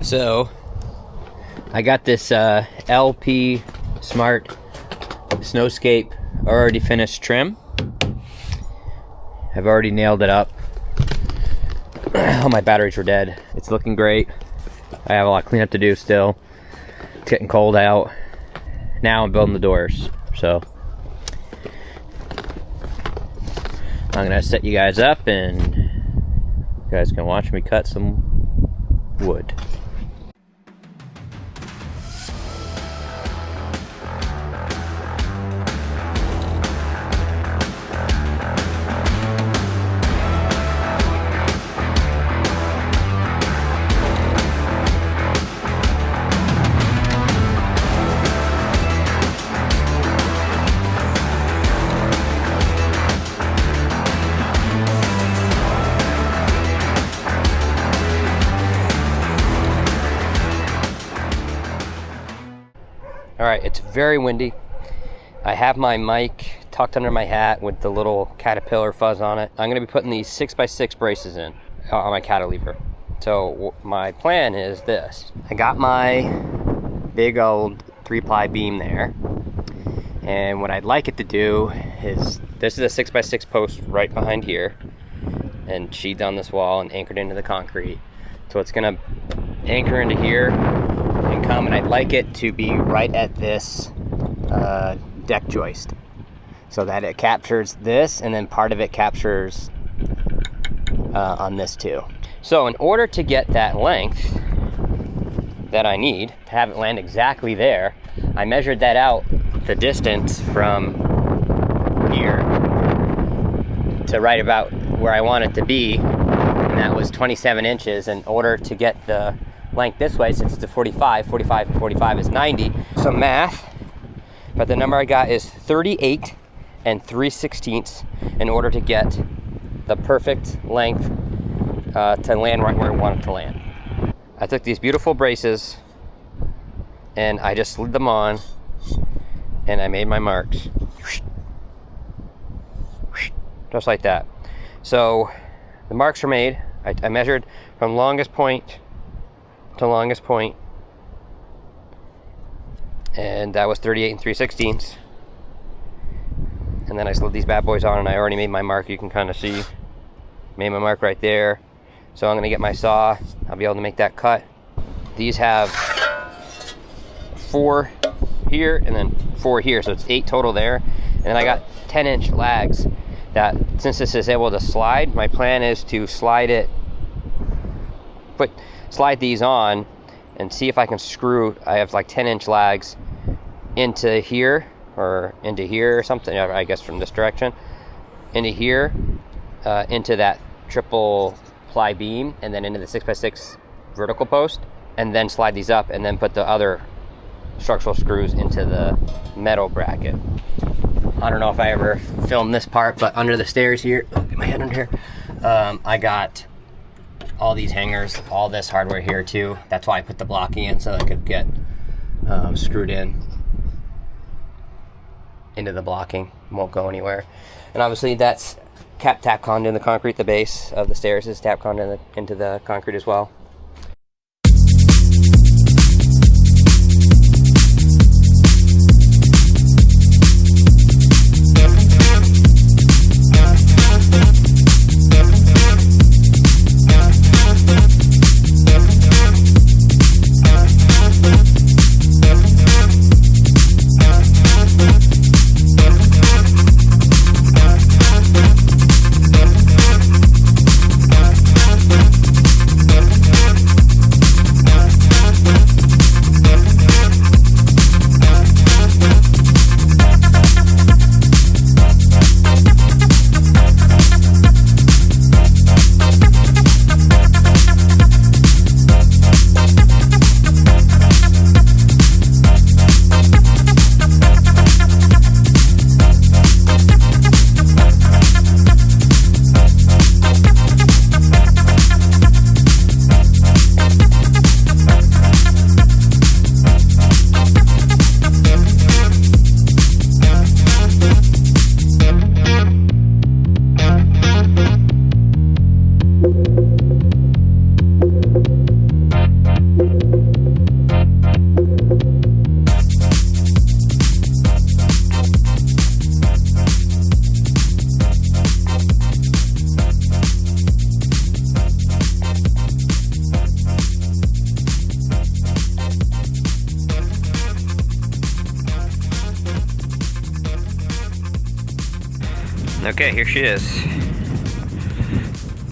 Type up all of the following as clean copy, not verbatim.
So I got this LP Smart Snowscape already finished trim. I've already nailed it up. All my batteries were dead. It's looking great. I have a lot of cleanup to do still. It's getting cold out. Now I'm building the doors. So I'm gonna set you guys up and you guys can watch me cut some wood. Alright, it's very windy. I have my mic tucked under my hat with the little Caterpillar fuzz on it. I'm going to be putting these 6x6 braces in on my cantilever. So my plan is this. I got my big old 3-ply beam there. And what I'd like it to do is, this is a 6x6 post right behind here. And sheathed on this wall and anchored into the concrete. So it's going to anchor into here and come, and I'd like it to be right at this deck joist so that it captures this, and then part of it captures on this too. So in order to get that length that I need to have it land exactly there, I measured that out, the distance from here to right about where I want it to be, and that was 27 inches. In order to get the length this way, since it's a 45 and 45 is 90. Some math, but the number I got is 38 and 3/16 in order to get the perfect length to land right where I want it to land. I took these beautiful braces and I just slid them on and I made my marks. Just like that. So the marks are made. I measured from longest point to longest point, and that was 38 and 3/16. And then I slid these bad boys on and I already made my mark. You can kind of see, made my mark right there. So I'm gonna get my saw. I'll be able to make that cut. These have 4 here and then 4 here, so it's 8 total there. And then I got 10-inch lags that, since this is able to slide, my plan is to slide these on and see if I can screw, I have like 10-inch lags into here or into here or something, I guess from this direction, into here, into that 3-ply beam, and then into the 6x6 vertical post, and then slide these up and then put the other structural screws into the metal bracket. I don't know if I ever filmed this part, but under the stairs here, get my head under here, I got all these hangers, all this hardware here too. That's why I put the blocking in, so I could get screwed into the blocking. Won't go anywhere. And obviously that's Tapcon in the concrete. The base of the stairs is Tapcon into the concrete as well. Okay, here she is.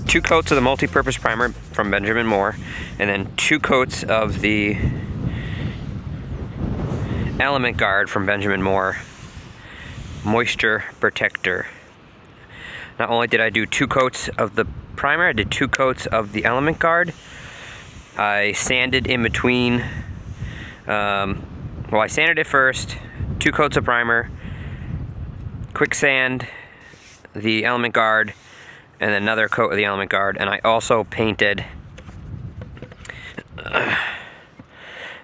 2 coats of the multi-purpose primer from Benjamin Moore, and then 2 coats of the Element Guard from Benjamin Moore Moisture Protector. Not only did I do 2 coats of the primer, I did 2 coats of the Element Guard. I sanded in between, well, I sanded it first, 2 coats of primer, quick sand the Element Guard, and another coat of the Element Guard, and I also painted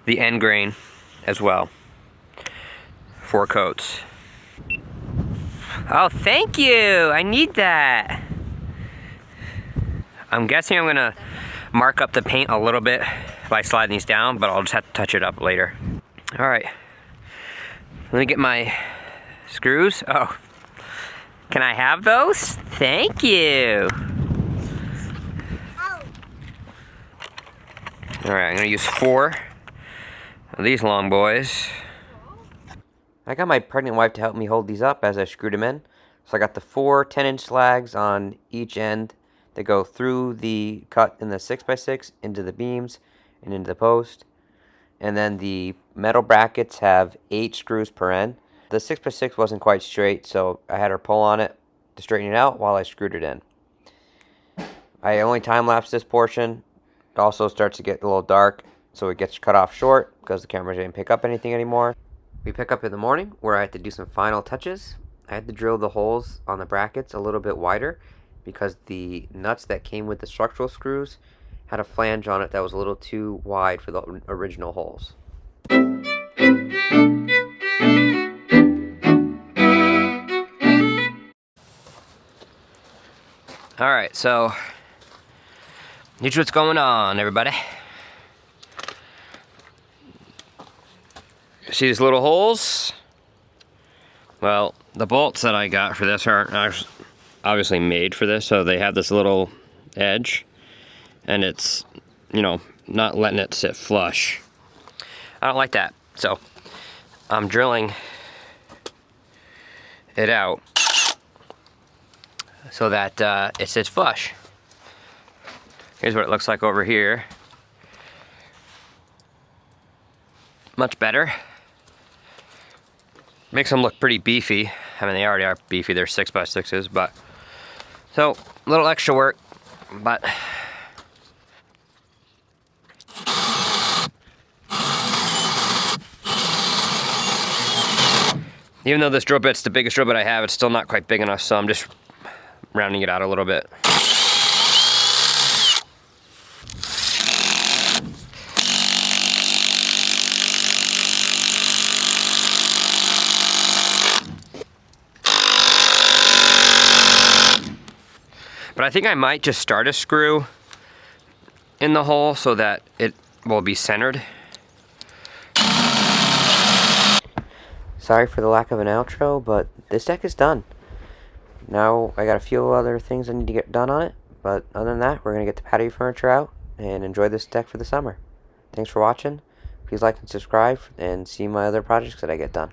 the end grain as well. 4 coats. Oh, thank you! I need that! I'm guessing I'm gonna mark up the paint a little bit by sliding these down, but I'll just have to touch it up later. Alright. Let me get my screws. Oh. Can I have those? Thank you! Alright, I'm gonna use 4 of these long boys. I got my pregnant wife to help me hold these up as I screwed them in. So I got the 4 10-inch slags on each end that go through the cut in the 6x6 into the beams and into the post. And then the metal brackets have 8 screws per end. The 6x6 wasn't quite straight, so I had her pull on it to straighten it out while I screwed it in. I only time-lapsed this portion. It also starts to get a little dark, so it gets cut off short because the camera didn't pick up anything anymore. We pick up in the morning where I had to do some final touches. I had to drill the holes on the brackets a little bit wider because the nuts that came with the structural screws had a flange on it that was a little too wide for the original holes. Alright, so here's what's going on, everybody. See these little holes? Well, the bolts that I got for this aren't obviously made for this, so they have this little edge, and it's, you know, not letting it sit flush. I don't like that, so I'm drilling it out so that it sits flush. Here's what it looks like over here. Much better. Makes them look pretty beefy. I mean, they already are beefy, they're 6x6s, but so a little extra work, but even though this drill bit's the biggest drill bit I have, it's still not quite big enough, so I'm just rounding it out a little bit. But I think I might just start a screw in the hole so that it will be centered. Sorry for the lack of an outro, but this deck is done. Now I got a few other things I need to get done on it, but other than that, we're going to get the patio furniture out and enjoy this deck for the summer. Thanks for watching. Please like and subscribe and see my other projects that I get done.